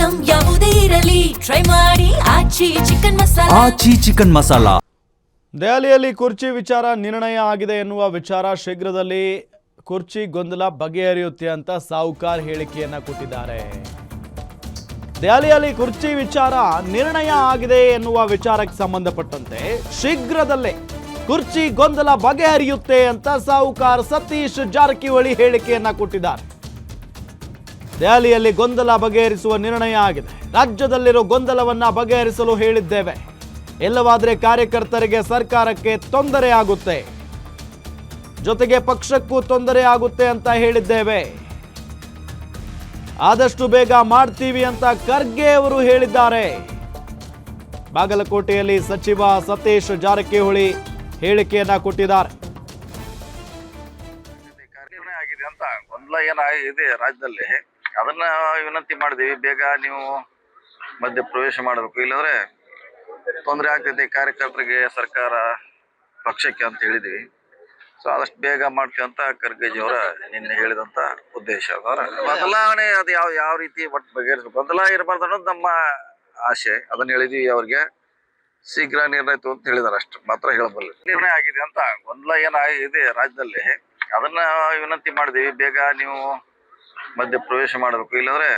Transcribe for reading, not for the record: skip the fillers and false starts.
Item ಯಾವುದೇ ಇರಲಿ try ಮಾಡಿ ಆಚಿ ಚಿಕನ್ ಮಸಾಲಾ. ದೆಹಲಿಯಲ್ಲಿ ಕುರ್ಚಿ ವಿಚಾರ ನಿರ್ಣಯ ಆಗಿದೆ ಎನ್ನುವ ವಿಚಾರ ಶೀಘ್ರದಲ್ಲಿ ಕುರ್ಚಿ ಗೊಂದಲ ಬಗೆಹರಿಯುತ್ತೆ ಅಂತ ಸಾಹುಕಾರ್ ಹೇಳಿಕೆಯನ್ನ ಕೊಟ್ಟಿದ್ದಾರೆ. ದೆಹಲಿಯಲ್ಲಿ ಕುರ್ಚಿ ವಿಚಾರ ನಿರ್ಣಯ ಆಗಿದೆ ಎನ್ನುವ ವಿಚಾರಕ್ಕೆ ಸಂಬಂಧಪಟ್ಟಂತೆ ಶೀಘ್ರದಲ್ಲೇ ಕುರ್ಚಿ ಗೊಂದಲ ಬಗೆಹರಿಯುತ್ತೆ ಅಂತ ಸಾಹುಕಾರ್ ಸತೀಶ್ ಜಾರಕಿಹೊಳಿ ಹೇಳಿಕೆಯನ್ನ ಕೊಟ್ಟಿದ್ದಾರೆ. ದೆಹಲಿಯಲ್ಲಿ ಗೊಂದಲ ಬಗೆಹರಿಸುವ ನಿರ್ಣಯ ಆಗಿದೆ. ರಾಜ್ಯದಲ್ಲಿರೋ ಗೊಂದಲವನ್ನ ಬಗೆಹರಿಸಲು ಹೇಳಿದ್ದೇವೆ. ಇಲ್ಲವಾದರೆ ಕಾರ್ಯಕರ್ತರಿಗೆ ಸರ್ಕಾರಕ್ಕೆ ತೊಂದರೆ ಆಗುತ್ತೆ, ಜೊತೆಗೆ ಪಕ್ಷಕ್ಕೂ ತೊಂದರೆ ಆಗುತ್ತೆ ಅಂತ ಹೇಳಿದ್ದೇವೆ. ಆದಷ್ಟು ಬೇಗ ಮಾಡ್ತೀವಿ ಅಂತ ಖರ್ಗೆ ಅವರು ಹೇಳಿದ್ದಾರೆ. ಬಾಗಲಕೋಟೆಯಲ್ಲಿ ಸಚಿವ ಸತೀಶ್ ಜಾರಕಿಹೊಳಿ ಹೇಳಿಕೆಯನ್ನ ಕೊಟ್ಟಿದ್ದಾರೆ. ನಿರ್ಣಯ ಆಗಿದೆ ಅಂತ ಗೊಂದಲ ಏನಾಗಿದೆ ರಾಜ್ಯದಲ್ಲಿ, ಅದನ್ನ ವಿನಂತಿ ಮಾಡಿದೀವಿ. ಬೇಗ ನೀವು ಮಧ್ಯ ಪ್ರವೇಶ ಮಾಡಬೇಕು, ಇಲ್ಲಾಂದ್ರೆ ತೊಂದರೆ ಆಗ್ತೈತೆ ಕಾರ್ಯಕರ್ತರಿಗೆ, ಸರ್ಕಾರ, ಪಕ್ಷಕ್ಕೆ ಅಂತ ಹೇಳಿದೀವಿ. ಸೊ ಆದಷ್ಟು ಬೇಗ ಮಾಡ್ತೀವಿ ಅಂತ ಖರ್ಗೆಜಿ ಅವರ ನಿನ್ನೆ ಹೇಳಿದಂತ ಉದ್ದೇಶ. ಬದಲಾವಣೆ ಅದು ಯಾವ ರೀತಿ ಒಟ್ಟು ಬಗೆಹರಿಸಬೇಕು, ಗೊಂದಲ ಇರಬಾರ್ದು ಅನ್ನೋದು ನಮ್ಮ ಆಶೆ. ಅದನ್ನ ಹೇಳಿದೀವಿ ಅವ್ರಿಗೆ. ಶೀಘ್ರ ನಿರ್ಣಯ ಅಂತ ಹೇಳಿದಾರೆ, ಅಷ್ಟು ಮಾತ್ರ ಹೇಳಬಲ್ಲ. ನಿರ್ಣಯ ಆಗಿದೆ ಅಂತ ಗೊಂದಲ ಏನಾಗಿದೆ ರಾಜ್ಯದಲ್ಲಿ, ಅದನ್ನ ವಿನಂತಿ ಮಾಡಿದೀವಿ. ಬೇಗ ನೀವು ಮಧ್ಯ ಪ್ರವೇಶ ಮಾಡಬೇಕು, ಇಲ್ಲಾಂದ್ರೆ